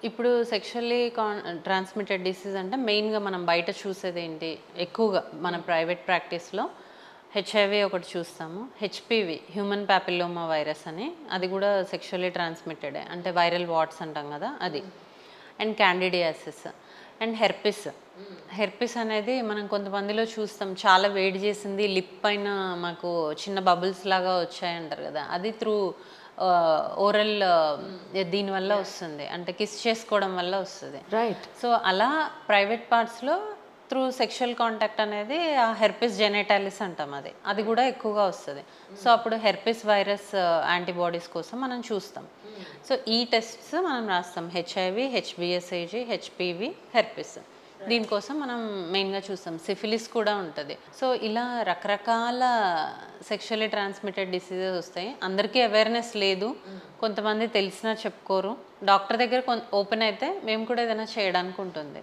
ఇప్పుడు sexually transmitted disease అంటే మెయిన్‌గా మనం బయట చూసేదేంటి? ఎక్కువగా మన ప్రైవేట్ ప్రాక్టీస్‌లో హెచ్ఐవి ఒకటి చూస్తాము. హెచ్‌పివి హ్యూమన్ పాపిల్లోమా వైరస్ అని అది గూడా సెక్షువల్లీ ట్రాన్స్మిటెడే. అంటే వైరల్ వాట్స్ అంటాం గదా! అది. And candidiasis and herpes. Herpes అనేది మనం కొంతమందిలో చూస్తాం. చాలా వేడి చేసింది లిప్ పైన మాకు చిన్న బబుల్స్ లాగా వచ్చాయంటారు గదా! అది త్రూ ఓరల్ దీనివల్ల వస్తుంది. అంటే కిస్ చేసుకోవడం వల్ల వస్తది. రైట్. సో, అలా ప్రైవేట్ పార్ట్స్‌లో త్రూ సెక్షువల్ కాంటాక్ట్ అనేది ఆ హెర్పిస్ జెనిటాలిస్ అంటాం అది. అది గూడా ఎక్కువగా వస్తది. సో, అప్పుడు హెర్పిస్ వైరస్ యాంటీబాడీస్ కోసం మనం చూస్తాం. సో, ఈ టెస్ట్స్ మనం రాస్తాం. హెచ్ఐవి, హెచ్‌బీఎస్ఐజీ, హెచ్‌పివి, హెర్పిస్. దీనికోసం మనం మెయిన్‌గా చూస్తాం. సిఫిలిస్ కూడా ఉంటది. సో, ఇలా రకరకాల సెక్షువల్లీ ట్రాన్స్మిటెడ్ డిసీజెస్ వస్తాయి. అందరికీ అవేర్‌నెస్ లేదు. కొంతమంది తెలిసినా చెప్పుకోరు. డాక్టర్ దగ్గర ఓపెన్ అయితే మేము కూడా ఏదైనా చేయడానికి ఉంటుంది.